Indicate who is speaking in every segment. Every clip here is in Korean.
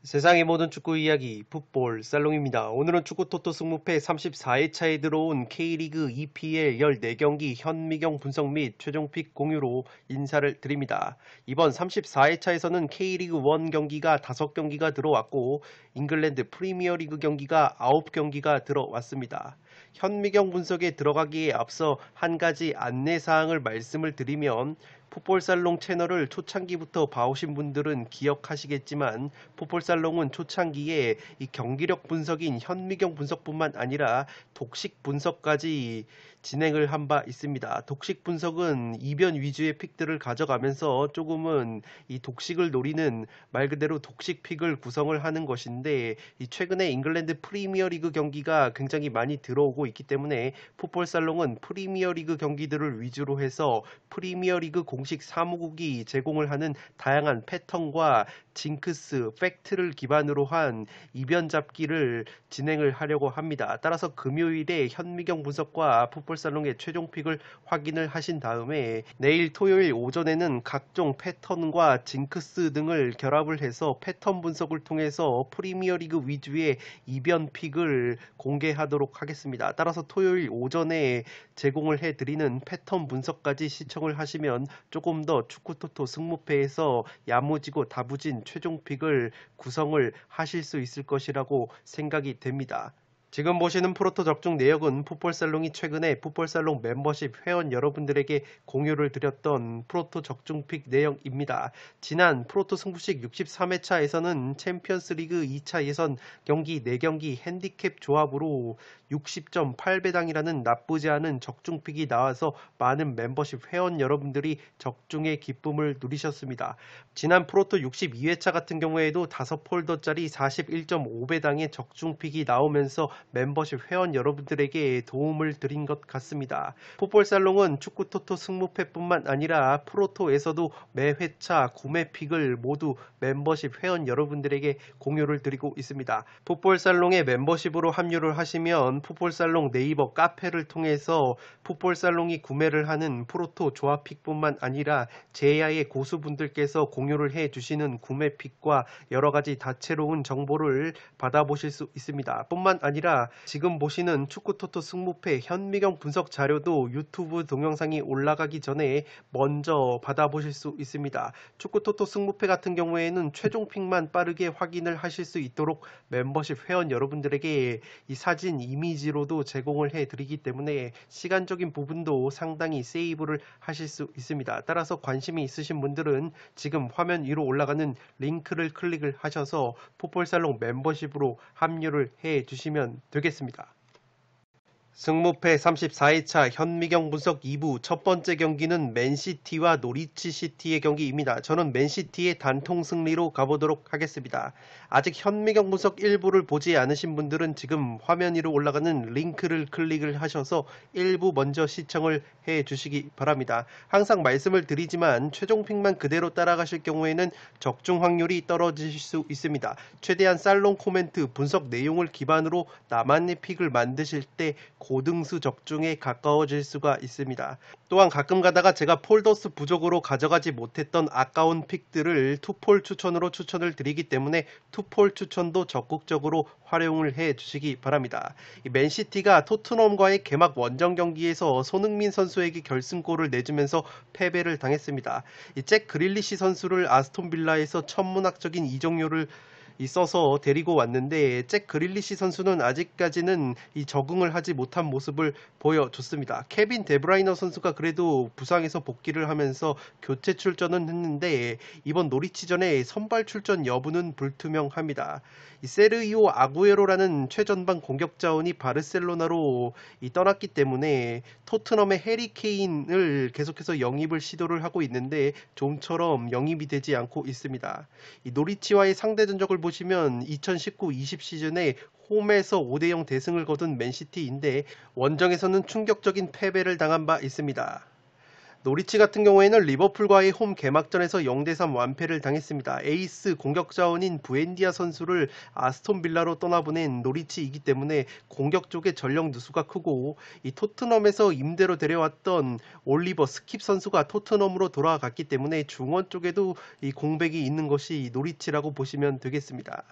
Speaker 1: 세상의 모든 축구 이야기 풋볼 살롱입니다. 오늘은 축구 토토 승무패 34회차에 들어온 K리그 EPL 14경기 현미경 분석 및 최종픽 공유로 인사를 드립니다. 이번 34회차에서는 K리그 1 경기가 5경기가 들어왔고 잉글랜드 프리미어리그 경기가 9경기가 들어왔습니다. 현미경 분석에 들어가기에 앞서 한 가지 안내사항을 말씀을 드리면 풋볼살롱 채널을 초창기부터 봐오신 분들은 기억하시겠지만 풋볼살롱은 초창기에 이 경기력 분석인 현미경 분석뿐만 아니라 독식 분석까지 진행을 한 바 있습니다. 독식 분석은 이변 위주의 픽들을 가져가면서 조금은 이 독식을 노리는 말 그대로 독식 픽을 구성을 하는 것인데 최근에 잉글랜드 프리미어리그 경기가 굉장히 많이 들어오고 있기 때문에 풋볼살롱은 프리미어리그 경기들을 위주로 해서 프리미어리그 공식 사무국이 제공을 하는 다양한 패턴과 징크스, 팩트를 기반으로 한 이변 잡기를 진행을 하려고 합니다. 따라서 금요일에 현미경 분석과 풋볼살롱의 최종픽을 확인을 하신 다음에 내일 토요일 오전에는 각종 패턴과 징크스 등을 결합을 해서 패턴 분석을 통해서 프리미어리그 위주의 이변 픽을 공개하도록 하겠습니다. 따라서 토요일 오전에 제공을 해드리는 패턴 분석까지 시청을 하시면 조금 더 축구토토 승무패에서 야무지고 다부진 최종픽을 구성을 하실 수 있을 것이라고 생각이 됩니다. 지금 보시는 프로토 적중 내역은 풋볼살롱이 최근에 풋볼살롱 멤버십 회원 여러분들에게 공유를 드렸던 프로토 적중픽 내용입니다. 지난 프로토 승부식 63회차에서는 챔피언스리그 2차 예선 경기 4경기 핸디캡 조합으로 60.8배당이라는 나쁘지 않은 적중픽이 나와서 많은 멤버십 회원 여러분들이 적중의 기쁨을 누리셨습니다. 지난 프로토 62회차 같은 경우에도 5폴더짜리 41.5배당의 적중픽이 나오면서 멤버십 회원 여러분들에게 도움을 드린 것 같습니다. 풋볼살롱은 축구토토 승무패뿐만 아니라 프로토에서도 매 회차 구매 픽을 모두 멤버십 회원 여러분들에게 공유를 드리고 있습니다. 풋볼살롱에 멤버십으로 합류를 하시면 풋볼살롱 네이버 카페를 통해서 풋볼살롱이 구매를 하는 프로토 조합픽뿐만 아니라 제야의 고수분들께서 공유를 해주시는 구매 픽과 여러가지 다채로운 정보를 받아보실 수 있습니다. 뿐만 아니라 지금 보시는 축구토토 승무패 현미경 분석 자료도 유튜브 동영상이 올라가기 전에 먼저 받아보실 수 있습니다. 축구토토 승무패 같은 경우에는 최종픽만 빠르게 확인을 하실 수 있도록 멤버십 회원 여러분들에게 이 사진 이미지로도 제공을 해드리기 때문에 시간적인 부분도 상당히 세이브를 하실 수 있습니다. 따라서 관심이 있으신 분들은 지금 화면 위로 올라가는 링크를 클릭을 하셔서 풋볼살롱 멤버십으로 합류를 해주시면 되겠습니다. 승무패 34회차 현미경 분석 2부 첫 번째 경기는 맨시티와 노리치 시티의 경기입니다. 저는 맨시티의 단통 승리로 가보도록 하겠습니다. 아직 현미경 분석 1부를 보지 않으신 분들은 지금 화면 위로 올라가는 링크를 클릭을 하셔서 1부 먼저 시청을 해 주시기 바랍니다. 항상 말씀을 드리지만 최종픽만 그대로 따라가실 경우에는 적중 확률이 떨어지실 수 있습니다. 최대한 살롱 코멘트 분석 내용을 기반으로 나만의 픽을 만드실 때 고등수 적중에 가까워질 수가 있습니다. 또한 가끔 가다가 제가 폴더스 부족으로 가져가지 못했던 아까운 픽들을 투폴 추천으로 추천을 드리기 때문에 투폴 추천도 적극적으로 활용을 해 주시기 바랍니다. 맨시티가 토트넘과의 개막 원정 경기에서 손흥민 선수에게 결승골을 내주면서 패배를 당했습니다. 잭 그릴리시 선수를 아스톤 빌라에서 천문학적인 이적료를 있어서 데리고 왔는데 잭 그릴리시 선수는 아직까지는 이 적응을 하지 못한 모습을 보여줬습니다. 케빈 데브라이너 선수가 그래도 부상에서 복귀를 하면서 교체 출전은 했는데 이번 노리치전의 선발 출전 여부는 불투명합니다. 이 세르이오 아구에로라는 최전방 공격 자원이 바르셀로나로 떠났기 때문에 토트넘의 해리 케인을 계속해서 영입을 시도를 하고 있는데 좀처럼 영입이 되지 않고 있습니다. 이 노리치와의 상대 전적을 보시면 2019-20 시즌에 홈에서 5대0 대승을 거둔 맨시티인데 원정에서는 충격적인 패배를 당한 바 있습니다. 노리치 같은 경우에는 리버풀과의 홈 개막전에서 0대3 완패를 당했습니다. 에이스 공격 자원인 부엔디아 선수를 아스톤 빌라로 떠나보낸 노리치이기 때문에 공격 쪽에 전력 누수가 크고, 이 토트넘에서 임대로 데려왔던 올리버 스킵 선수가 토트넘으로 돌아갔기 때문에 중원 쪽에도 이 공백이 있는 것이 노리치라고 보시면 되겠습니다.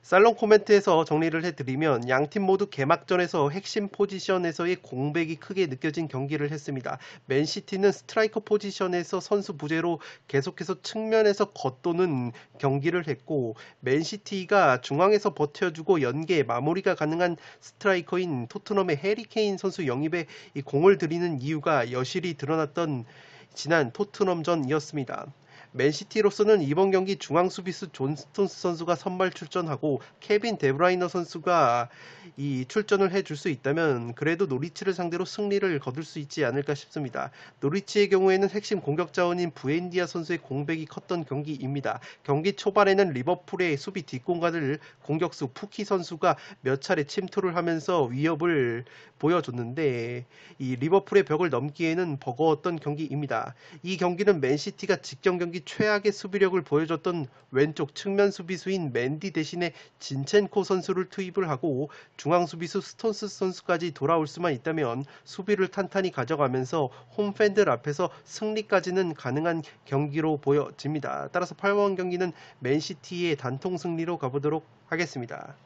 Speaker 1: 살롱 코멘트에서 정리를 해드리면 양팀 모두 개막전에서 핵심 포지션에서의 공백이 크게 느껴진 경기를 했습니다. 맨시티는 스트라이커 포지션에서 선수 부재로 계속해서 측면에서 겉도는 경기를 했고, 맨시티가 중앙에서 버텨주고 연계 마무리가 가능한 스트라이커인 토트넘의 해리케인 선수 영입에 이 공을 들이는 이유가 여실히 드러났던 지난 토트넘전이었습니다. 맨시티로서는 이번 경기 중앙 수비수 존 스톤스 선수가 선발 출전하고 케빈 데브라이너 선수가 이 출전을 해줄 수 있다면 그래도 노리치를 상대로 승리를 거둘 수 있지 않을까 싶습니다. 노리치의 경우에는 핵심 공격 자원인 부엔디아 선수의 공백이 컸던 경기입니다. 경기 초반에는 리버풀의 수비 뒷공간을 공격수 푸키 선수가 몇 차례 침투를 하면서 위협을 보여줬는데, 이 리버풀의 벽을 넘기에는 버거웠던 경기입니다. 이 경기는 맨시티가 직전 경기 최악의 수비력을 보여줬던 왼쪽 측면 수비수인 맨디 대신에 진첸코 선수를 투입을 하고 중앙 수비수 스톤스 선수까지 돌아올 수만 있다면 수비를 탄탄히 가져가면서 홈팬들 앞에서 승리까지는 가능한 경기로 보여집니다. 따라서 8번 경기는 맨시티의 단통 승리로 가보도록 하겠습니다.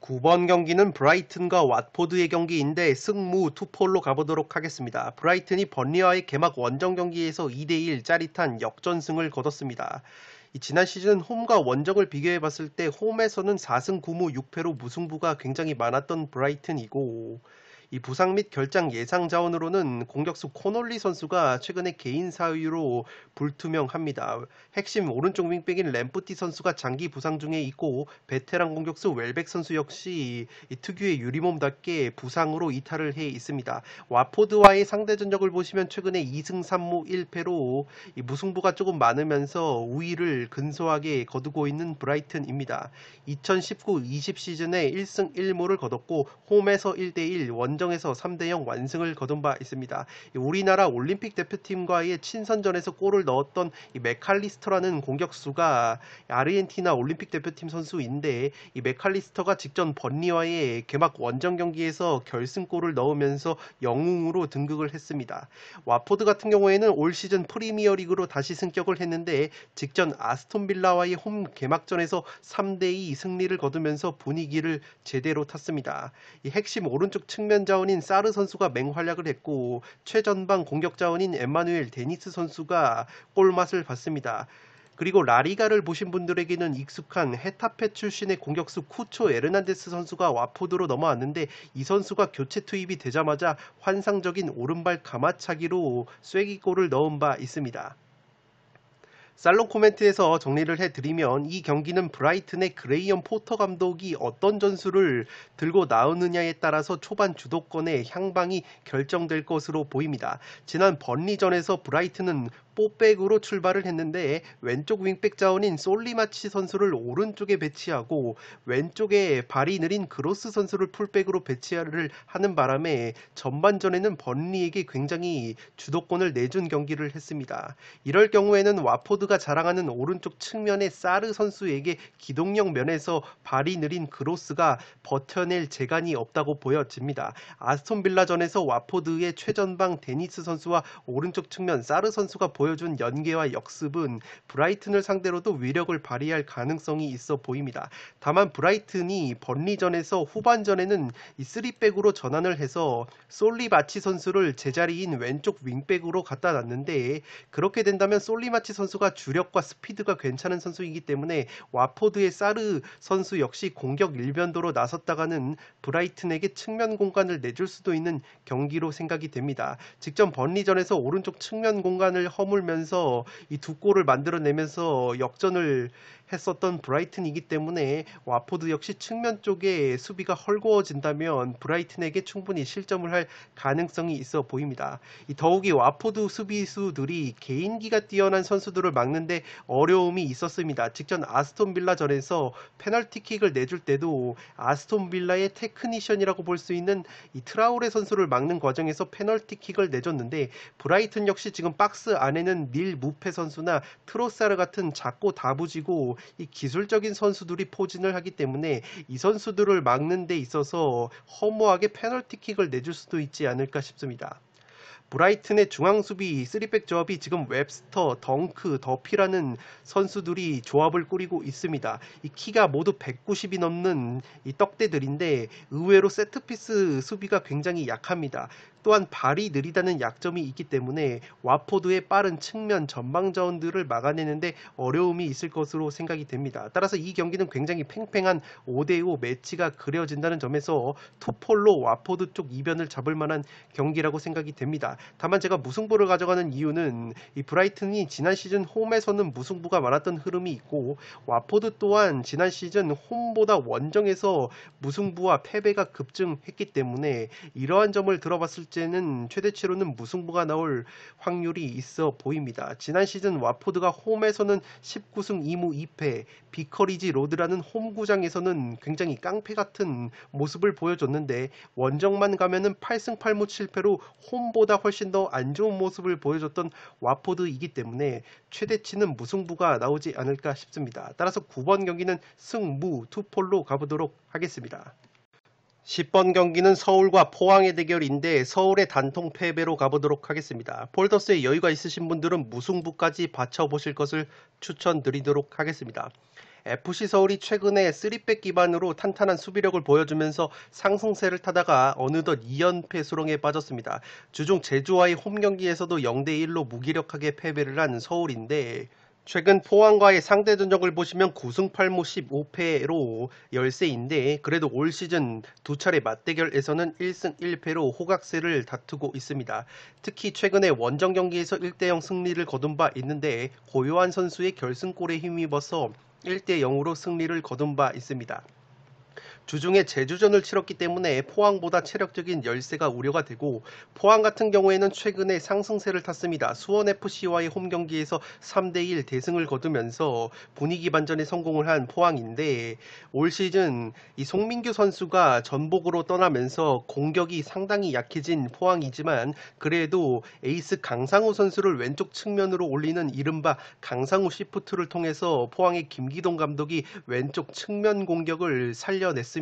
Speaker 1: 9번 경기는 브라이튼과 왓포드의 경기인데 승무 투폴로 가보도록 하겠습니다. 브라이튼이 번리와의 개막 원정 경기에서 2대1 짜릿한 역전승을 거뒀습니다. 지난 시즌 홈과 원정을 비교해봤을 때 홈에서는 4승 9무 6패로 무승부가 굉장히 많았던 브라이튼이고, 이 부상 및 결장 예상 자원으로는 공격수 코놀리 선수가 최근에 개인 사유로 불투명합니다. 핵심 오른쪽 윙백인 램프티 선수가 장기 부상 중에 있고, 베테랑 공격수 웰백 선수 역시 이 특유의 유리몸답게 부상으로 이탈을 해 있습니다. 와포드와의 상대 전적을 보시면 최근에 2승 3무 1패로 이 무승부가 조금 많으면서 우위를 근소하게 거두고 있는 브라이튼입니다. 2019-20 시즌에 1승 1무를 거뒀고 홈에서 1대1, 원정에서 3대0 완승을 거둔 바 있습니다. 우리나라 올림픽 대표팀과의 친선전에서 골을 넣었던 이 맥칼리스터라는 공격수가 아르헨티나 올림픽 대표팀 선수인데, 이 맥칼리스터가 직전 번리와의 개막 원정 경기에서 결승골을 넣으면서 영웅으로 등극을 했습니다. 와포드 같은 경우에는 올 시즌 프리미어리그로 다시 승격을 했는데 직전 아스톤 빌라와의 홈 개막전에서 3대2 승리를 거두면서 분위기를 제대로 탔습니다. 이 핵심 오른쪽 측면 자원인 사르 선수가 맹활약을 했고 최전방 공격 자원인 에마누엘 데니스 선수가 골맛을 봤습니다. 그리고 라리가를 보신 분들에게는 익숙한 헤타페 출신의 공격수 쿠초 에르난데스 선수가 와포드로 넘어왔는데, 이 선수가 교체 투입이 되자마자 환상적인 오른발 가마차기로 쐐기골을 넣은 바 있습니다. 살롱 코멘트에서 정리를 해드리면 이 경기는 브라이튼의 그레이엄 포터 감독이 어떤 전술을 들고 나오느냐에 따라서 초반 주도권의 향방이 결정될 것으로 보입니다. 지난 번리전에서 브라이튼은 4백으로 출발을 했는데 왼쪽 윙백 자원인 솔리마치 선수를 오른쪽에 배치하고 왼쪽에 발이 느린 그로스 선수를 풀백으로 배치를 하는 바람에 전반전에는 번리에게 굉장히 주도권을 내준 경기를 했습니다. 이럴 경우에는 와포드가 자랑하는 오른쪽 측면의 사르 선수에게 기동력 면에서 발이 느린 그로스가 버텨낼 재간이 없다고 보여집니다. 아스톤 빌라전에서 와포드의 최전방 데니스 선수와 오른쪽 측면 사르 선수가 보여준 연계와 역습은 브라이튼을 상대로도 위력을 발휘할 가능성이 있어 보입니다. 다만 브라이튼이 번리전에서 후반전에는 이 3백으로 전환을 해서 솔리마치 선수를 제자리인 왼쪽 윙백으로 갖다 놨는데, 그렇게 된다면 솔리마치 선수가 주력과 스피드가 괜찮은 선수이기 때문에 와포드의 사르 선수 역시 공격 일변도로 나섰다가는 브라이튼에게 측면 공간을 내줄 수도 있는 경기로 생각이 됩니다. 직전 번리전에서 오른쪽 측면 공간을 허물면서 이 두 골을 만들어내면서 역전을 했었던 브라이튼이기 때문에 와포드 역시 측면 쪽에 수비가 헐거워진다면 브라이튼에게 충분히 실점을 할 가능성이 있어 보입니다. 더욱이 와포드 수비수들이 개인기가 뛰어난 선수들을 막는데 어려움이 있었습니다. 직전 아스톤 빌라전에서 페널티킥을 내줄 때도 아스톤 빌라의 테크니션이라고 볼 수 있는 이 트라우레 선수를 막는 과정에서 페널티킥을 내줬는데, 브라이튼 역시 지금 박스 안에는 닐 무페 선수나 트로사르 같은 작고 다부지고 이 기술적인 선수들이 포진을 하기 때문에 이 선수들을 막는 데 있어서 허무하게 페널티킥을 내줄 수도 있지 않을까 싶습니다. 브라이튼의 중앙수비 3백 조합이 지금 웹스터, 덩크, 더피라는 선수들이 조합을 꾸리고 있습니다. 이 키가 모두 190이 넘는 이 떡대들인데 의외로 세트피스 수비가 굉장히 약합니다. 또한 발이 느리다는 약점이 있기 때문에 와포드의 빠른 측면 전방 자원들을 막아내는데 어려움이 있을 것으로 생각이 됩니다. 따라서 이 경기는 굉장히 팽팽한 5대5 매치가 그려진다는 점에서 투폴로 와포드 쪽 이변을 잡을 만한 경기라고 생각이 됩니다. 다만 제가 무승부를 가져가는 이유는 이 브라이튼이 지난 시즌 홈에서는 무승부가 많았던 흐름이 있고, 와포드 또한 지난 시즌 홈보다 원정에서 무승부와 패배가 급증했기 때문에 이러한 점을 들어봤을 때는 최대치로는 무승부가 나올 확률이 있어 보입니다. 지난 시즌 와포드가 홈에서는 19승 2무 2패, 비커리지 로드라는 홈구장에서는 굉장히 깡패 같은 모습을 보여줬는데, 원정만 가면은 8승 8무 7패로 홈보다 훨씬 더 안 좋은 모습을 보여줬던 와포드이기 때문에 최대치는 무승부가 나오지 않을까 싶습니다. 따라서 9번 경기는 승무 투폴로 가보도록 하겠습니다. 10번 경기는 서울과 포항의 대결인데 서울의 단통 패배로 가보도록 하겠습니다. 폴더스에 여유가 있으신 분들은 무승부까지 받쳐보실 것을 추천드리도록 하겠습니다. FC 서울이 최근에 3백 기반으로 탄탄한 수비력을 보여주면서 상승세를 타다가 어느덧 2연패 수렁에 빠졌습니다. 주중 제주와의 홈경기에서도 0대1로 무기력하게 패배를 한 서울인데, 최근 포항과의 상대 전적을 보시면 9승 8무 15패로 열세인데, 그래도 올 시즌 두 차례 맞대결에서는 1승 1패로 호각세를 다투고 있습니다. 특히 최근에 원정 경기에서 1대0 승리를 거둔 바 있는데, 고요한 선수의 결승골에 힘입어서 1대0으로 승리를 거둔 바 있습니다. 주중에 제주전을 치렀기 때문에 포항보다 체력적인 열세가 우려가 되고, 포항 같은 경우에는 최근에 상승세를 탔습니다. 수원FC와의 홈경기에서 3대1 대승을 거두면서 분위기 반전에 성공을 한 포항인데, 올 시즌 이 송민규 선수가 전북으로 떠나면서 공격이 상당히 약해진 포항이지만, 그래도 에이스 강상우 선수를 왼쪽 측면으로 올리는 이른바 강상우 시프트를 통해서 포항의 김기동 감독이 왼쪽 측면 공격을 살려냈습니다.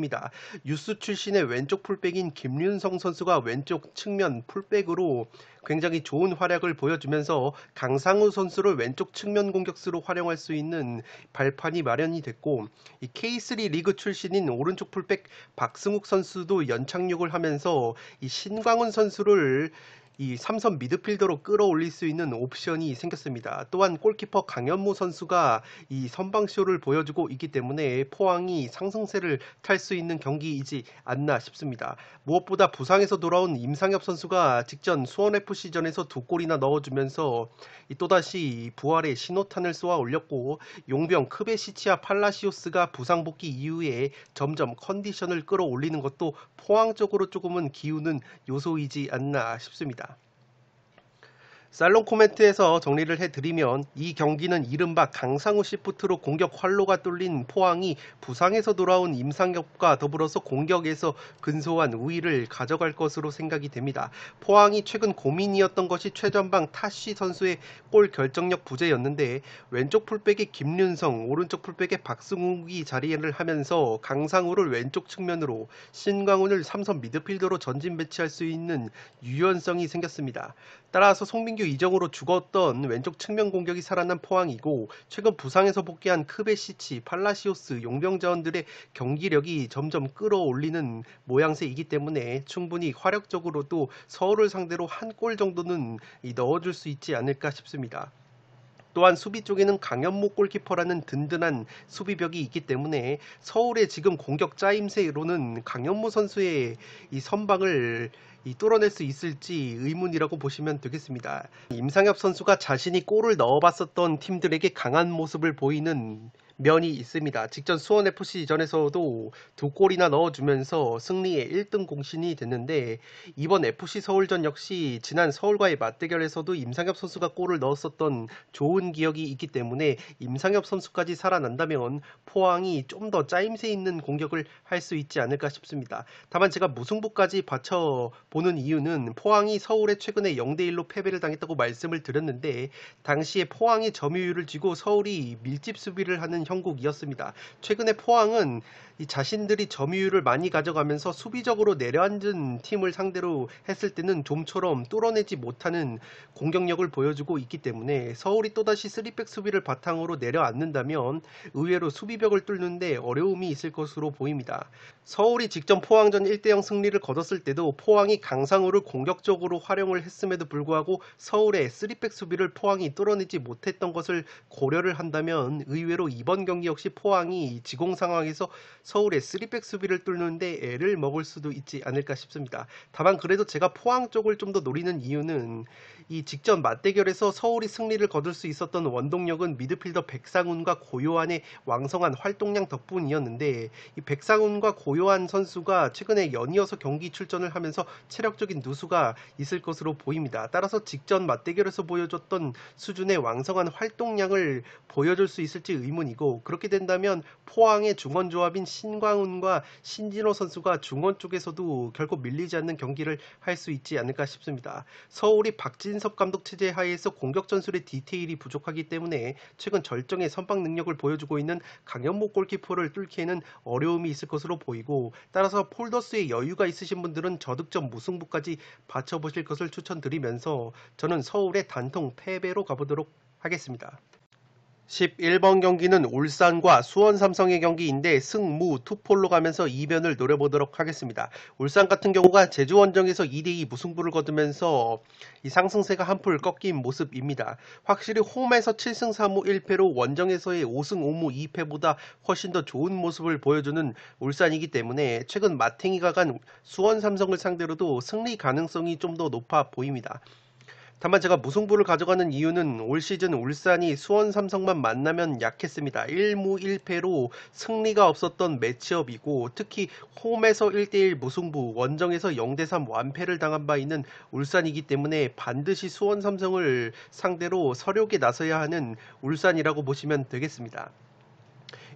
Speaker 1: 유스 출신의 왼쪽 풀백인 김윤성 선수가 왼쪽 측면 풀백으로 굉장히 좋은 활약을 보여주면서 강상우 선수를 왼쪽 측면 공격수로 활용할 수 있는 발판이 마련이 됐고, 이 K3 리그 출신인 오른쪽 풀백 박승욱 선수도 연착륙을 하면서 이 신광훈 선수를 이 삼선 미드필더로 끌어올릴 수 있는 옵션이 생겼습니다. 또한 골키퍼 강현무 선수가 이 선방쇼를 보여주고 있기 때문에 포항이 상승세를 탈 수 있는 경기이지 않나 싶습니다. 무엇보다 부상에서 돌아온 임상엽 선수가 직전 수원FC전에서 2골이나 넣어주면서 또다시 부활의 신호탄을 쏘아 올렸고, 용병 크베시치와 팔라시오스가 부상 복귀 이후에 점점 컨디션을 끌어올리는 것도 포항 쪽으로 조금은 기우는 요소이지 않나 싶습니다. 살롱 코멘트에서 정리를 해드리면, 이 경기는 이른바 강상우 시프트로 공격 활로가 뚫린 포항이 부상에서 돌아온 임상엽과 더불어서 공격에서 근소한 우위를 가져갈 것으로 생각이 됩니다. 포항이 최근 고민이었던 것이 최전방 타쉬 선수의 골 결정력 부재였는데, 왼쪽 풀백의 김윤성, 오른쪽 풀백의 박승욱이 자리를 하면서 강상우를 왼쪽 측면으로, 신광훈을 삼선 미드필더로 전진 배치할 수 있는 유연성이 생겼습니다. 따라서 송민규 이정으로 죽었던 왼쪽 측면 공격이 살아난 포항이고, 최근 부상에서 복귀한 크베시치, 팔라시오스, 용병자원들의 경기력이 점점 끌어올리는 모양새이기 때문에 충분히 화력적으로도 서울을 상대로 한 골 정도는 넣어줄 수 있지 않을까 싶습니다. 또한 수비 쪽에는 강현무 골키퍼라는 든든한 수비벽이 있기 때문에 서울의 지금 공격 짜임새로는 강현무 선수의 이 선방을 뚫어낼 수 있을지 의문이라고 보시면 되겠습니다. 임상엽 선수가 자신이 골을 넣어봤었던 팀들에게 강한 모습을 보이는 면이 있습니다. 직전 수원FC전에서도 2골이나 넣어주면서 승리의 1등 공신이 됐는데 이번 FC 서울전 역시 지난 서울과의 맞대결에서도 임상엽 선수가 골을 넣었었던 좋은 기억이 있기 때문에 임상엽 선수까지 살아난다면 포항이 좀 더 짜임새 있는 공격을 할 수 있지 않을까 싶습니다. 다만 제가 무승부까지 받쳐보는 이유는 포항이 서울에 최근에 0대1로 패배를 당했다고 말씀을 드렸는데 당시에 포항이 점유율을 쥐고 서울이 밀집 수비를 하는 형국이었습니다. 최근에 포항은 이 자신들이 점유율을 많이 가져가면서 수비적으로 내려앉은 팀을 상대로 했을 때는 좀처럼 뚫어내지 못하는 공격력을 보여주고 있기 때문에 서울이 또다시 3백 수비를 바탕으로 내려앉는다면 의외로 수비벽을 뚫는데 어려움이 있을 것으로 보입니다. 서울이 직전 포항전 1대0 승리를 거뒀을 때도 포항이 강상우를 공격적으로 활용을 했음에도 불구하고 서울의 3백 수비를 포항이 뚫어내지 못했던 것을 고려를 한다면 의외로 이번 경기 역시 포항이 지공 상황에서 서울의 3백 수비를 뚫는데 애를 먹을 수도 있지 않을까 싶습니다. 다만 그래도 제가 포항 쪽을 좀 더 노리는 이유는 이 직전 맞대결에서 서울이 승리를 거둘 수 있었던 원동력은 미드필더 백상훈과 고요한의 왕성한 활동량 덕분이었는데 이 백상훈과 고요한 선수가 최근에 연이어서 경기 출전을 하면서 체력적인 누수가 있을 것으로 보입니다. 따라서 직전 맞대결에서 보여줬던 수준의 왕성한 활동량을 보여줄 수 있을지 의문이고 그렇게 된다면 포항의 중원 조합인 신광훈과 신진호 선수가 중원 쪽에서도 결코 밀리지 않는 경기를 할 수 있지 않을까 싶습니다. 서울이 박진섭 감독 체제 하에서 공격 전술의 디테일이 부족하기 때문에 최근 절정의 선방 능력을 보여주고 있는 강현목 골키퍼를 뚫기에는 어려움이 있을 것으로 보이고 따라서 폴더스의 여유가 있으신 분들은 저득점 무승부까지 받쳐보실 것을 추천드리면서 저는 서울의 단통 패배로 가보도록 하겠습니다. 11번 경기는 울산과 수원 삼성의 경기인데 승무 투폴로 가면서 이변을 노려보도록 하겠습니다. 울산 같은 경우가 제주 원정에서 2대2 무승부를 거두면서 이 상승세가 한풀 꺾인 모습입니다. 확실히 홈에서 7승 3무 1패로 원정에서의 5승 5무 2패보다 훨씬 더 좋은 모습을 보여주는 울산이기 때문에 최근 마탱이가 간 수원 삼성을 상대로도 승리 가능성이 좀 더 높아 보입니다. 다만 제가 무승부를 가져가는 이유는 올 시즌 울산이 수원 삼성만 만나면 약했습니다. 1무 1패로 승리가 없었던 매치업이고 특히 홈에서 1대1 무승부, 원정에서 0대3 완패를 당한 바 있는 울산이기 때문에 반드시 수원 삼성을 상대로 서력에 나서야 하는 울산이라고 보시면 되겠습니다.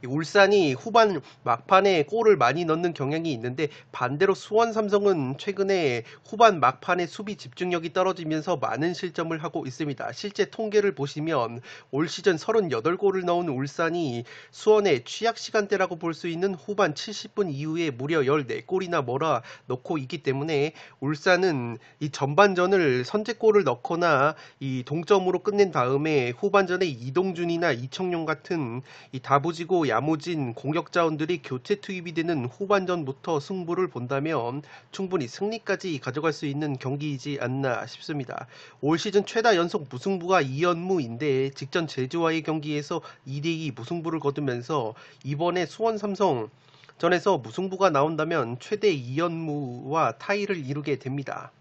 Speaker 1: 울산이 후반 막판에 골을 많이 넣는 경향이 있는데 반대로 수원 삼성은 최근에 후반 막판에 수비 집중력이 떨어지면서 많은 실점을 하고 있습니다. 실제 통계를 보시면 올 시즌 38골을 넣은 울산이 수원의 취약 시간대라고 볼 수 있는 후반 70분 이후에 무려 14골이나 몰아 넣고 있기 때문에 울산은 이 전반전을 선제골을 넣거나 이 동점으로 끝낸 다음에 후반전에 이동준이나 이청용 같은 이 다부지고 야무진 공격 자원들이 교체 투입이 되는 후반전부터 승부를 본다면 충분히 승리까지 가져갈 수 있는 경기이지 않나 싶습니다. 올 시즌 최다 연속 무승부가 2연무인데 직전 제주와의 경기에서 2대2 무승부를 거두면서 이번에 수원 삼성 전에서 무승부가 나온다면 최대 2연무와 타이를 이루게 됩니다.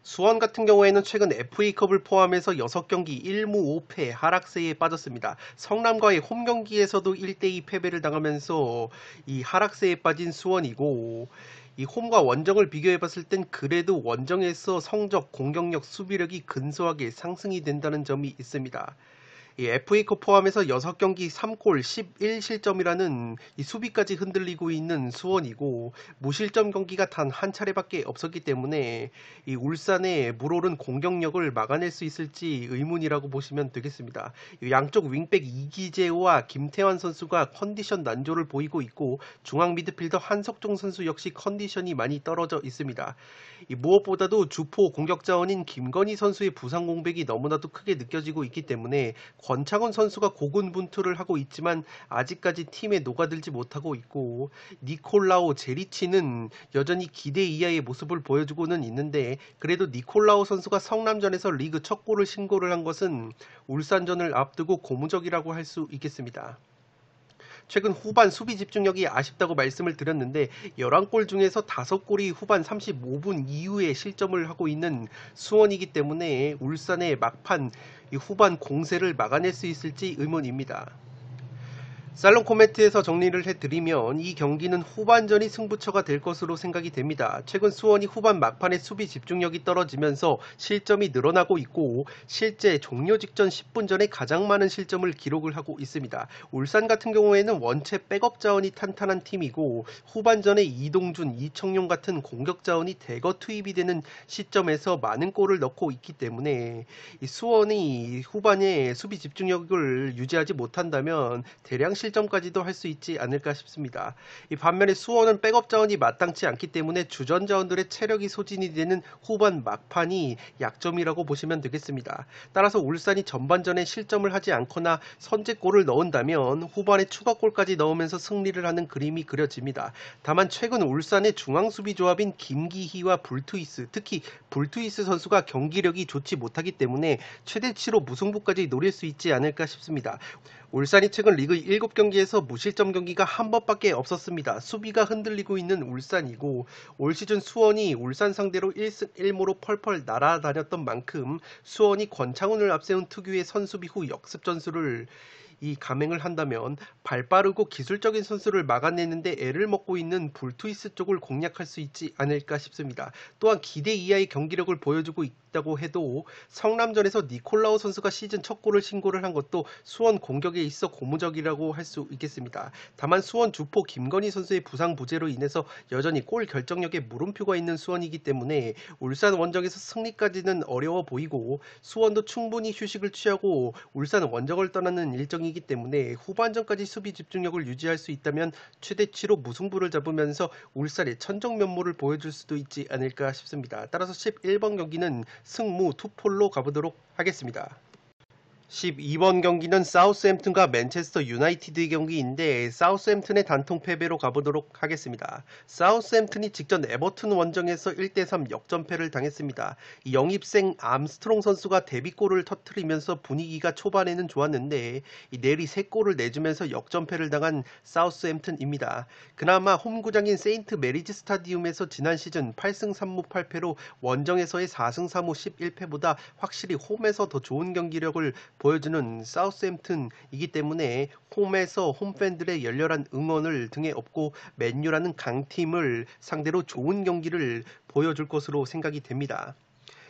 Speaker 1: 수원 같은 경우에는 최근 FA컵을 포함해서 6경기 1무 5패 하락세에 빠졌습니다. 성남과의 홈경기에서도 1대2 패배를 당하면서 이 하락세에 빠진 수원이고 이 홈과 원정을 비교해봤을 땐 그래도 원정에서 성적, 공격력, 수비력이 근소하게 상승이 된다는 점이 있습니다. 이 FA컵 포함해서 6경기 3골 11실점이라는 이 수비까지 흔들리고 있는 수원이고 무실점 경기가 단 한 차례밖에 없었기 때문에 이 울산의 물오른 공격력을 막아낼 수 있을지 의문이라고 보시면 되겠습니다. 양쪽 윙백 이기재와 김태환 선수가 컨디션 난조를 보이고 있고 중앙 미드필더 한석종 선수 역시 컨디션이 많이 떨어져 있습니다. 무엇보다도 주포 공격 자원인 김건희 선수의 부상 공백이 너무나도 크게 느껴지고 있기 때문에 권창훈 선수가 고군분투를 하고 있지만 아직까지 팀에 녹아들지 못하고 있고 니콜라오 제리치는 여전히 기대 이하의 모습을 보여주고는 있는데 그래도 니콜라오 선수가 성남전에서 리그 첫 골을 신고를 한 것은 울산전을 앞두고 고무적이라고 할 수 있겠습니다. 최근 후반 수비 집중력이 아쉽다고 말씀을 드렸는데 11골 중에서 5골이 후반 35분 이후에 실점을 하고 있는 수원이기 때문에 울산의 막판 후반 공세를 막아낼 수 있을지 의문입니다. 살롱 코멘트에서 정리를 해드리면 이 경기는 후반전이 승부처가 될 것으로 생각이 됩니다. 최근 수원이 후반 막판에 수비 집중력이 떨어지면서 실점이 늘어나고 있고 실제 종료 직전 10분 전에 가장 많은 실점을 기록을 하고 있습니다. 울산 같은 경우에는 원체 백업 자원이 탄탄한 팀이고 후반전에 이동준, 이청용 같은 공격 자원이 대거 투입이 되는 시점에서 많은 골을 넣고 있기 때문에 이 수원이 후반에 수비 집중력을 유지하지 못한다면 대량 실점까지도 할 수 있지 않을까 싶습니다. 이 반면에 수원은 백업 자원이 마땅치 않기 때문에 주전 자원들의 체력이 소진이 되는 후반 막판이 약점이라고 보시면 되겠습니다. 따라서 울산이 전반전에 실점을 하지 않거나 선제골을 넣은다면 후반에 추가골까지 넣으면서 승리를 하는 그림이 그려집니다. 다만 최근 울산의 중앙 수비 조합인 김기희와 불투이스, 특히 불투이스 선수가 경기력이 좋지 못하기 때문에 최대치로 무승부까지 노릴 수 있지 않을까 싶습니다. 울산이 최근 리그 7경기에서 무실점 경기가 한 번밖에 없었습니다. 수비가 흔들리고 있는 울산이고 올 시즌 수원이 울산 상대로 1승 1무로 펄펄 날아다녔던 만큼 수원이 권창훈을 앞세운 특유의 선수비 후 역습 전술을 감행을 한다면 발빠르고 기술적인 선수를 막아내는데 애를 먹고 있는 불투이스 쪽을 공략할 수 있지 않을까 싶습니다. 또한 기대 이하의 경기력을 보여주고 있다고 해도 성남전에서 니콜라우 선수가 시즌 첫 골을 신고를 한 것도 수원 공격에 있어 고무적이라고 할 수 있겠습니다. 다만 수원 주포 김건희 선수의 부상 부재로 인해서 여전히 골 결정력에 물음표가 있는 수원이기 때문에 울산 원정에서 승리까지는 어려워 보이고 수원도 충분히 휴식을 취하고 울산 원정을 떠나는 일정이기 때문에 후반전까지 수비 집중력을 유지할 수 있다면 최대치로 무승부를 잡으면서 울산의 천정 면모를 보여줄 수도 있지 않을까 싶습니다. 따라서 11번 경기는 승무 투폴로 가보도록 하겠습니다. 12번 경기는 사우스햄튼과 맨체스터 유나이티드의 경기인데 사우스햄튼의 단통 패배로 가보도록 하겠습니다. 사우스햄튼이 직전 에버튼 원정에서 1대3 역전패를 당했습니다. 이 영입생 암스트롱 선수가 데뷔골을 터뜨리면서 분위기가 초반에는 좋았는데 이 내리 3골을 내주면서 역전패를 당한 사우스햄튼입니다. 그나마 홈구장인 세인트 메리지 스타디움에서 지난 시즌 8승 3무 8패로 원정에서의 4승 3무 11패보다 확실히 홈에서 더 좋은 경기력을 보여주는 사우스햄튼이기 때문에 홈에서 홈팬들의 열렬한 응원을 등에 업고 맨유라는 강팀을 상대로 좋은 경기를 보여줄 것으로 생각이 됩니다.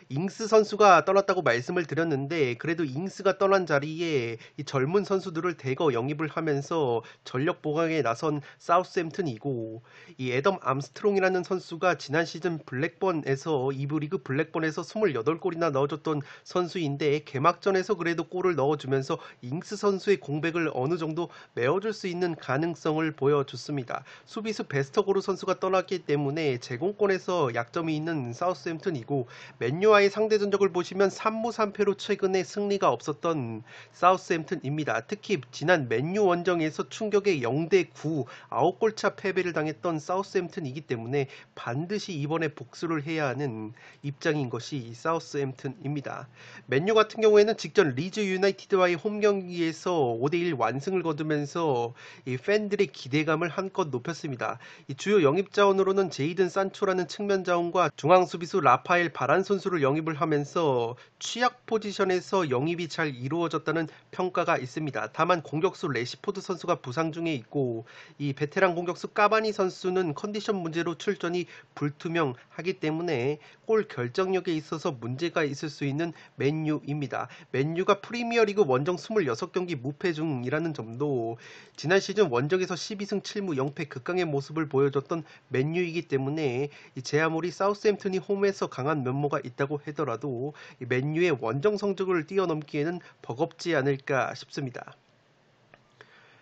Speaker 1: 잉스 선수가 떠났다고 말씀을 드렸는데 그래도 잉스가 떠난 자리에 이 젊은 선수들을 대거 영입을 하면서 전력 보강에 나선 사우스햄튼이고 이 애덤 암스트롱이라는 선수가 지난 시즌 블랙번에서 2부 리그 블랙번에서 28골이나 넣어줬던 선수인데 개막전에서 그래도 골을 넣어주면서 잉스 선수의 공백을 어느 정도 메워줄 수 있는 가능성을 보여줬습니다. 수비수 베스터고르 선수가 떠났기 때문에 제공권에서 약점이 있는 사우스햄튼이고 맨유와의 상대 전적을 보시면 3무 3패로 최근에 승리가 없었던 사우스햄튼입니다. 특히 지난 맨유 원정에서 충격의 0대9 9골차 패배를 당했던 사우스햄튼이기 때문에 반드시 이번에 복수를 해야 하는 입장인 것이 사우스햄튼입니다. 맨유 같은 경우에는 직전 리즈 유나이티드와의 홈 경기에서 5대1 완승을 거두면서 이 팬들의 기대감을 한껏 높였습니다. 이 주요 영입 자원으로는 제이든 산초라는 측면 자원과 중앙 수비수 라파엘 바란 선수를 영입을 하면서 취약 포지션에서 영입이 잘 이루어졌다는 평가가 있습니다. 다만 공격수 레시포드 선수가 부상 중에 있고 이 베테랑 공격수 까바니 선수는 컨디션 문제로 출전이 불투명하기 때문에 골 결정력에 있어서 문제가 있을 수 있는 맨유입니다. 맨유가 프리미어리그 원정 26경기 무패 중이라는 점도 지난 시즌 원정에서 12승 7무 0패 극강의 모습을 보여줬던 맨유이기 때문에 제 아무리 사우스햄튼이 홈에서 강한 면모가 있다고 하더라도 맨유의 원정 성적을 뛰어넘기에는 버겁지 않을까 싶습니다.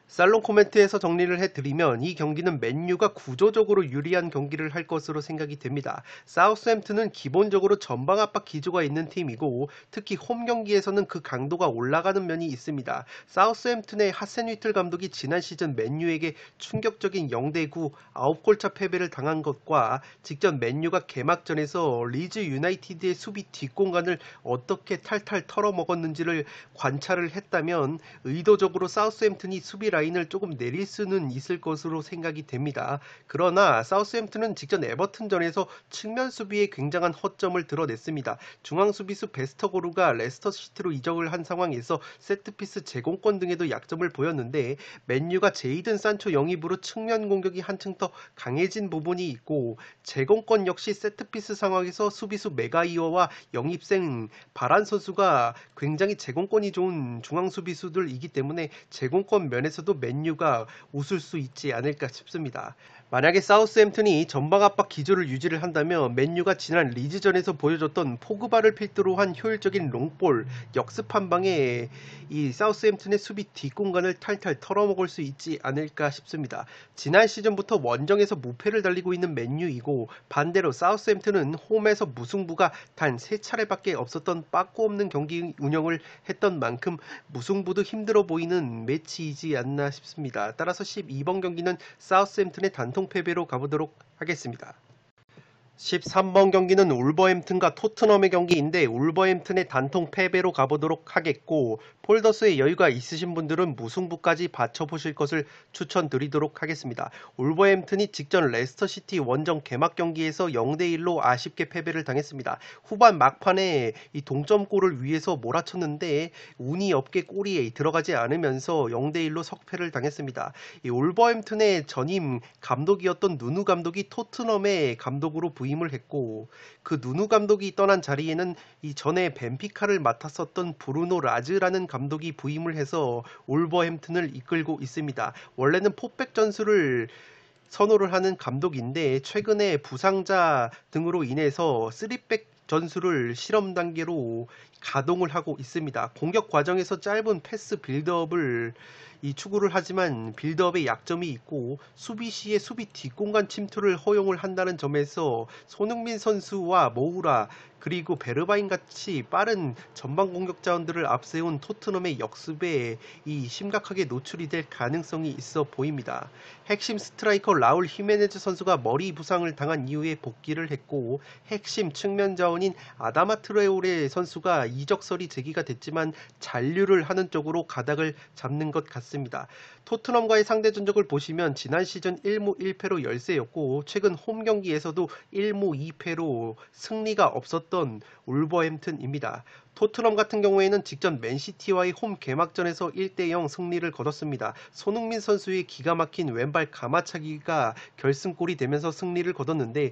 Speaker 1: 살롱 코멘트에서 정리를 해드리면 이 경기는 맨유가 구조적으로 유리한 경기를 할 것으로 생각이 됩니다. 사우스햄튼은 기본적으로 전방 압박 기조가 있는 팀이고 특히 홈 경기에서는 그 강도가 올라가는 면이 있습니다. 사우스햄튼의 하센휘틀 감독이 지난 시즌 맨유에게 충격적인 0대9 9골차 패배를 당한 것과 직전 맨유가 개막전에서 리즈 유나이티드의 수비 뒷공간을 어떻게 탈탈 털어먹었는지를 관찰을 했다면 의도적으로 사우스햄튼이 수비 라인을 조금 내릴 수는 있을 것으로 생각이 됩니다. 그러나 사우스햄튼은 직전 에버튼전에서 측면 수비에 굉장한 허점을 드러냈습니다. 중앙 수비수 베스터고르가 레스터 시티로 이적을 한 상황에서 세트피스 제공권 등에도 약점을 보였는데 맨유가 제이든 산초 영입으로 측면 공격이 한층 더 강해진 부분이 있고 제공권 역시 세트피스 상황에서 수비수 메가이어와 영입생 바란 선수가 굉장히 제공권이 좋은 중앙 수비수들이기 때문에 제공권 면에서도 맨유가 웃을 수 있지 않을까 싶습니다. 만약에 사우스햄튼이 전방 압박 기조를 유지를 한다면 맨유가 지난 리즈전에서 보여줬던 포그바를 필두로 한 효율적인 롱볼 역습 한 방에 이 사우스햄튼의 수비 뒷공간을 탈탈 털어먹을 수 있지 않을까 싶습니다. 지난 시즌부터 원정에서 무패를 달리고 있는 맨유이고 반대로 사우스햄튼은 홈에서 무승부가 단 3차례밖에 없었던 빠꾸 없는 경기 운영을 했던 만큼 무승부도 힘들어 보이는 매치이지 않나 싶습니다. 따라서 12번 경기는 사우스햄튼의 단통 패배로 가보도록 하겠습니다. 13번 경기는 울버햄튼과 토트넘의 경기인데 울버햄튼의 단통 패배로 가보도록 하겠고 폴더스에 여유가 있으신 분들은 무승부까지 받쳐보실 것을 추천드리도록 하겠습니다. 울버햄튼이 직전 레스터시티 원정 개막 경기에서 0대1로 아쉽게 패배를 당했습니다. 후반 막판에 이 동점골을 위해서 몰아쳤는데 운이 없게 골이 들어가지 않으면서 0대1로 석패를 당했습니다. 이 울버햄튼의 전임 감독이었던 누누 감독이 토트넘의 감독으로 부임을 했고 그 누누 감독이 떠난 자리에는 이전에 벤피카를 맡았었던 브루노 라즈라는 감독이 부임을 해서 울버햄튼을 이끌고 있습니다. 원래는 포백 전술을 선호를 하는 감독인데 최근에 부상자 등으로 인해서 3백 전술을 실험 단계로 가동을 하고 있습니다. 공격 과정에서 짧은 패스 빌드업을 추구를 하지만 빌드업에 약점이 있고 수비 시에 수비 뒷공간 침투를 허용을 한다는 점에서 손흥민 선수와 모우라 그리고 베르바인 같이 빠른 전방 공격 자원들을 앞세운 토트넘의 역습에 심각하게 노출이 될 가능성이 있어 보입니다. 핵심 스트라이커 라울 히메네즈 선수가 머리 부상을 당한 이후에 복귀를 했고 핵심 측면 자원인 아다마 트레오레 선수가 이적설이 제기가 됐지만 잔류를 하는 쪽으로 가닥을 잡는 것 같습니다. 토트넘과의 상대 전적을 보시면 지난 시즌 1무 1패로 열세였고 최근 홈 경기에서도 1무 2패로 승리가 없었던 울버햄튼입니다. 토트넘 같은 경우에는 직전 맨시티와의 홈 개막전에서 1대0 승리를 거뒀습니다. 손흥민 선수의 기가 막힌 왼발 가마차기가 결승골이 되면서 승리를 거뒀는데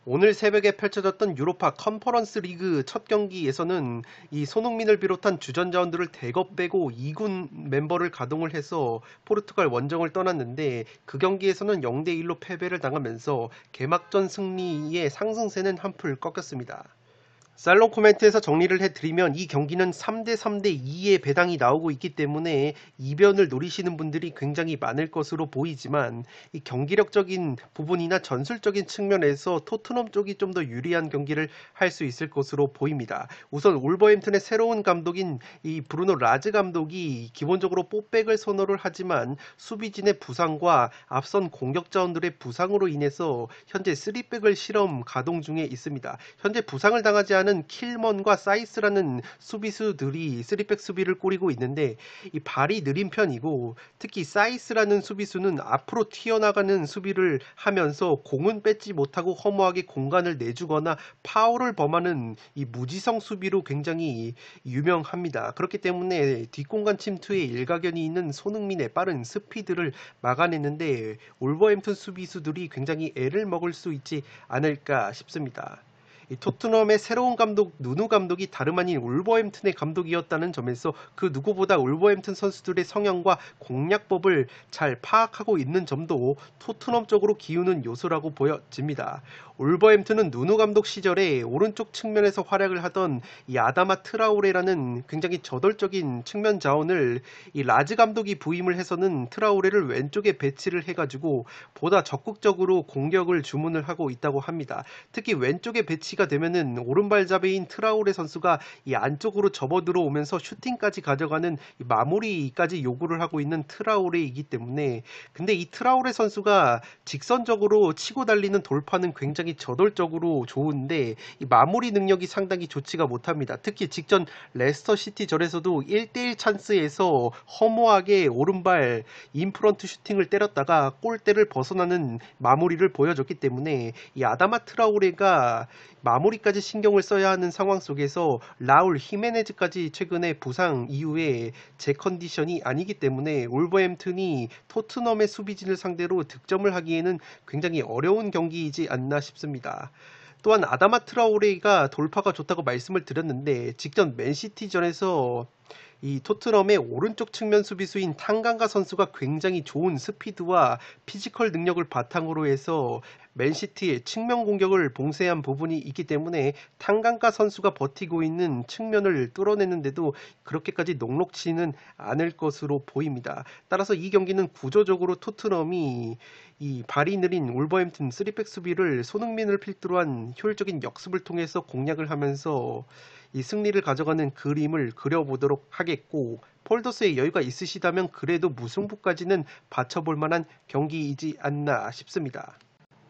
Speaker 1: 오늘 새벽에 펼쳐졌던 유로파 컨퍼런스 리그 첫 경기에서는 이 손흥민을 비롯한 주전 자원들을 대거 빼고 2군 멤버를 가동을 해서 포르투갈 원정을 떠났는데 그 경기에서는 0대1로 패배를 당하면서 개막전 승리의 상승세는 한풀 꺾였습니다. 살롱 코멘트에서 정리를 해드리면 이 경기는 3대3대2의 배당이 나오고 있기 때문에 이변을 노리시는 분들이 굉장히 많을 것으로 보이지만 이 경기력적인 부분이나 전술적인 측면에서 토트넘 쪽이 좀 더 유리한 경기를 할 수 있을 것으로 보입니다. 우선 울버햄튼의 새로운 감독인 이 브루노 라즈 감독이 기본적으로 뽀백을 선호를 하지만 수비진의 부상과 앞선 공격 자원들의 부상으로 인해서 현재 3백을 실험 가동 중에 있습니다. 현재 부상을 당하지 않은 킬먼과 사이스라는 수비수들이 3백 수비를 꾸리고 있는데 이 발이 느린 편이고 특히 사이스라는 수비수는 앞으로 튀어나가는 수비를 하면서 공은 뺏지 못하고 허무하게 공간을 내주거나 파울을 범하는 이 무지성 수비로 굉장히 유명합니다. 그렇기 때문에 뒷공간 침투에 일가견이 있는 손흥민의 빠른 스피드를 막아냈는데 울버햄튼 수비수들이 굉장히 애를 먹을 수 있지 않을까 싶습니다. 이 토트넘의 새로운 감독 누누 감독이 다름 아닌 울버햄튼의 감독이었다는 점에서 그 누구보다 울버햄튼 선수들의 성향과 공략법을 잘 파악하고 있는 점도 토트넘 쪽으로 기우는 요소라고 보여집니다. 울버햄튼은 누누 감독 시절에 오른쪽 측면에서 활약을 하던 이 아다마 트라오레라는 굉장히 저돌적인 측면 자원을 이 라즈 감독이 부임을 해서는 트라오레를 왼쪽에 배치를 해가지고 보다 적극적으로 공격을 주문을 하고 있다고 합니다. 특히 왼쪽에 배치 페널티가 되면은 오른발잡이인 트라우레 선수가 이 안쪽으로 접어 들어오면서 슈팅까지 가져가는 이 마무리까지 요구를 하고 있는 트라우레이기 때문에, 근데 이 트라우레 선수가 직선적으로 치고 달리는 돌파는 굉장히 저돌적으로 좋은데 이 마무리 능력이 상당히 좋지가 못합니다. 특히 직전 레스터 시티전에서도 1대1 찬스에서 허무하게 오른발 인프런트 슈팅을 때렸다가 골대를 벗어나는 마무리를 보여줬기 때문에 이 아다마 트라우레가 마무리까지 신경을 써야 하는 상황 속에서 라울 히메네즈까지 최근에 부상 이후에 제 컨디션이 아니기 때문에 울버햄튼이 토트넘의 수비진을 상대로 득점을 하기에는 굉장히 어려운 경기이지 않나 싶습니다. 또한 아다마 트라우레가 돌파가 좋다고 말씀을 드렸는데 직전 맨시티전에서 이 토트넘의 오른쪽 측면 수비수인 탕강가 선수가 굉장히 좋은 스피드와 피지컬 능력을 바탕으로 해서 맨시티의 측면 공격을 봉쇄한 부분이 있기 때문에 탕강가 선수가 버티고 있는 측면을 뚫어내는데도 그렇게까지 녹록지는 않을 것으로 보입니다. 따라서 이 경기는 구조적으로 토트넘이 이 발이 느린 울버햄튼 3백 수비를 손흥민을 필두로 한 효율적인 역습을 통해서 공략을 하면서 이 승리를 가져가는 그림을 그려보도록 하겠고, 폴더스의 여유가 있으시다면 그래도 무승부까지는 받쳐볼 만한 경기이지 않나 싶습니다.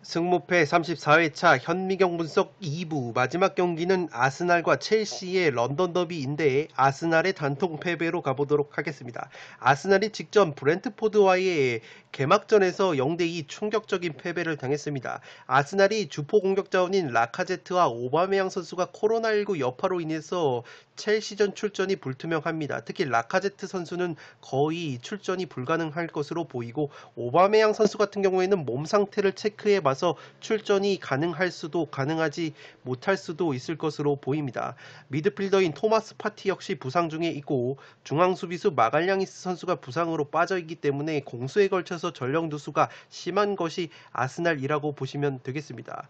Speaker 1: 승무패 34회차 현미경 분석 2부 마지막 경기는 아스날과 첼시의 런던 더비인데 아스날의 단통 패배로 가보도록 하겠습니다. 아스날이 직전 브렌트포드와의 개막전에서 0대2 충격적인 패배를 당했습니다. 아스날이 주포 공격 자원인 라카제트와 오바메양 선수가 코로나19 여파로 인해서 첼시전 출전이 불투명합니다. 특히 라카제트 선수는 거의 출전이 불가능할 것으로 보이고 오바메양 선수 같은 경우에는 몸 상태를 체크해 봐서 출전이 가능할 수도 가능하지 못할 수도 있을 것으로 보입니다. 미드필더인 토마스 파티 역시 부상 중에 있고 중앙 수비수 마갈량이스 선수가 부상으로 빠져 있기 때문에 공수에 걸쳐서 전력 누수가 심한 것이 아스날이라고 보시면 되겠습니다.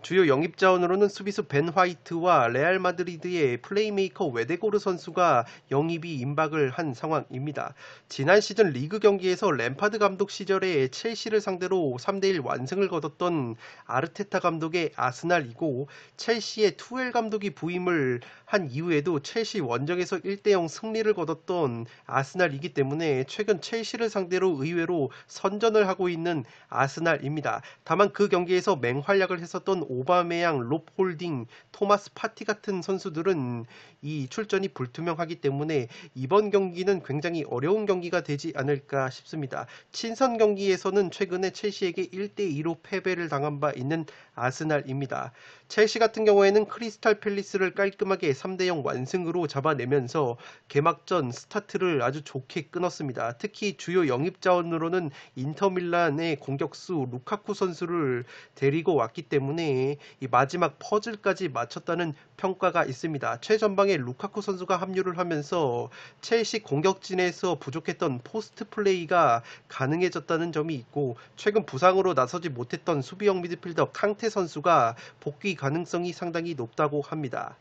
Speaker 1: 주요 영입 자원으로는 수비수 벤 화이트와 레알 마드리드의 플레이메이커 웨데고르 선수가 영입이 임박을 한 상황입니다. 지난 시즌 리그 경기에서 램파드 감독 시절에 첼시를 상대로 3대1 완승을 거뒀던 아르테타 감독의 아스날이고, 첼시의 투엘 감독이 부임을 한 이후에도 첼시 원정에서 1대0 승리를 거뒀던 아스날이기 때문에 최근 첼시를 상대로 의외로 선전을 하고 있는 아스날입니다. 다만 그 경기에서 맹활약을 했었던 오바메양, 롭홀딩, 토마스 파티 같은 선수들은 이 출전이 불투명하기 때문에 이번 경기는 굉장히 어려운 경기가 되지 않을까 싶습니다. 친선 경기에서는 최근에 첼시에게 1대2로 패배를 당한 바 있는 아스날입니다. 첼시 같은 경우에는 크리스탈 팰리스를 깔끔하게 3대0 완승으로 잡아내면서 개막전 스타트를 아주 좋게 끊었습니다. 특히 주요 영입 자원으로는 인터밀란의 공격수 루카쿠 선수를 데리고 왔기 때문에 이 마지막 퍼즐까지 맞췄다는 평가가 있습니다. 최전방에 루카쿠 선수가 합류를 하면서 첼시 공격진에서 부족했던 포스트 플레이가 가능해졌다는 점이 있고, 최근 부상으로 나서지 못했던 수비형 미드필더 캉테 선수가 복귀 가능성이 상당히 높다고 합니다.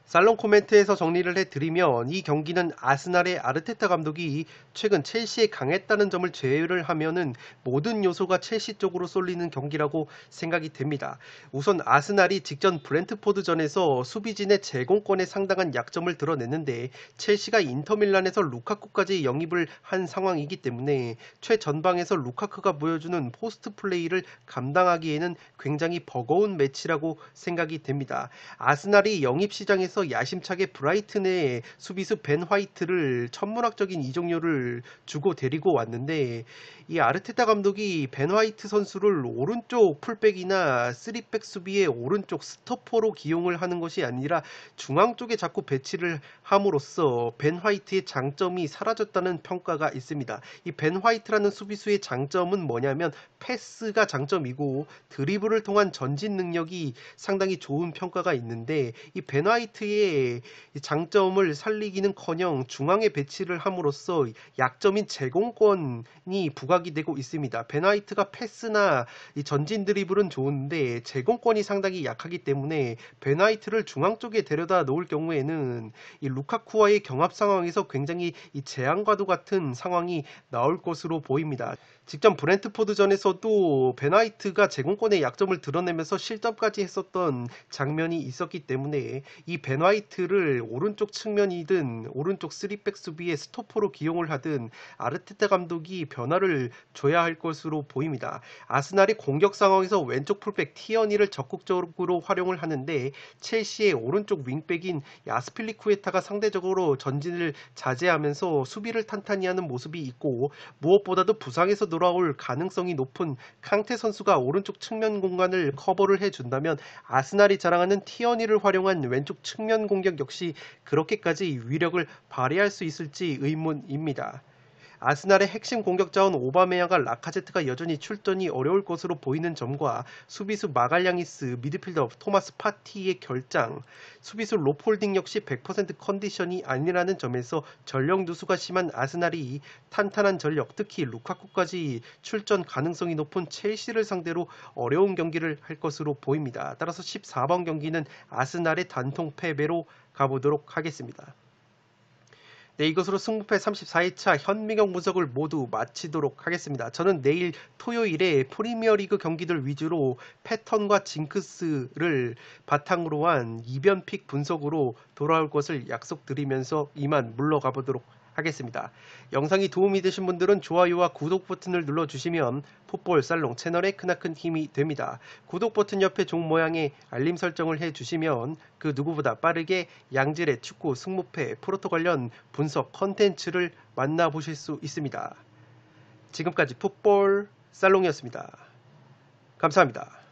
Speaker 1: 살롱 코멘트에서 정리를 해드리면 이 경기는 아스날의 아르테타 감독이 최근 첼시에 강했다는 점을 제외를 하면은 모든 요소가 첼시 쪽으로 쏠리는 경기라고 생각이 됩니다. 우선 아스날이 직전 브렌트포드전에서 수비진의 제공권에 상당한 약점을 드러냈는데 첼시가 인터밀란에서 루카쿠까지 영입을 한 상황이기 때문에 최전방에서 루카쿠가 보여주는 포스트 플레이를 감당하기에는 굉장히 버거운 매치라고 생각이 됩니다. 아스날이 영입 시장에서 야심차게 브라이튼의 수비수 벤 화이트를 천문학적인 이적료를 주고 데리고 왔는데 이 아르테타 감독이 벤 화이트 선수를 오른쪽 풀백이나 3백 수비의 오른쪽 스토퍼로 기용을 하는 것이 아니라 중앙 쪽에 자꾸 배치를 함으로써 벤 화이트의 장점이 사라졌다는 평가가 있습니다. 이 벤 화이트라는 수비수의 장점은 뭐냐면 패스가 장점이고 드리블을 통한 전진 능력이 상당히 좋은 평가가 있는데 이 벤 화이트의 장점을 살리기는커녕 중앙에 배치를 함으로써 약점인 제공권이 부각이 되고 있습니다. 벤 화이트가 패스나 이 전진 드리블은 좋은데 제공권이 상당히 약하기 때문에 벤 화이트를 중앙 쪽에 데려다 놓을 경우에는 이 루카쿠와의 경합 상황에서 굉장히 이 재앙과도 같은 상황이 나올 것으로 보입니다. 직전 브렌트포드전에서도 벤 화이트가 제공권의 약점을 드러내면서 실점까지 했었던 장면이 있었기 때문에 이 벤 화이트를 오른쪽 측면이든 오른쪽 3백 수비의 스토퍼로 기용을 하든 아르테타 감독이 변화를 줘야 할 것으로 보입니다. 아스날이 공격 상황에서 왼쪽 풀백 티어니를 적극적으로 활용을 하는데 첼시의 오른쪽 윙백인 야스필리쿠에타가 상대적으로 전진을 자제하면서 수비를 탄탄히 하는 모습이 있고, 무엇보다도 부상에서 돌아올 가능성이 높은 캉테 선수가 오른쪽 측면 공간을 커버를 해준다면 아스날이 자랑하는 티어니를 활용한 왼쪽 측면 공격 역시 그렇게까지 위력을 발휘할 수 있을지 의문입니다. 아스날의 핵심 공격자원 오바메양과 라카제트가 여전히 출전이 어려울 것으로 보이는 점과 수비수 마갈량이스, 미드필더 토마스 파티의 결장, 수비수 로폴딩 역시 100% 컨디션이 아니라는 점에서 전력 누수가 심한 아스날이 탄탄한 전력, 특히 루카쿠까지 출전 가능성이 높은 첼시를 상대로 어려운 경기를 할 것으로 보입니다. 따라서 14번 경기는 아스날의 단통 패배로 가보도록 하겠습니다. 네, 이것으로 승부패 34회차 현미경 분석을 모두 마치도록 하겠습니다. 저는 내일 토요일에 프리미어리그 경기들 위주로 패턴과 징크스를 바탕으로 한 이변픽 분석으로 돌아올 것을 약속드리면서 이만 물러가 보도록 하겠습니다. 영상이 도움이 되신 분들은 좋아요와 구독 버튼을 눌러주시면 풋볼 살롱 채널에 크나큰 힘이 됩니다. 구독 버튼 옆에 종 모양의 알림 설정을 해주시면 그 누구보다 빠르게 양질의 축구 승무패 프로토 관련 분석 컨텐츠를 만나보실 수 있습니다. 지금까지 풋볼 살롱이었습니다. 감사합니다.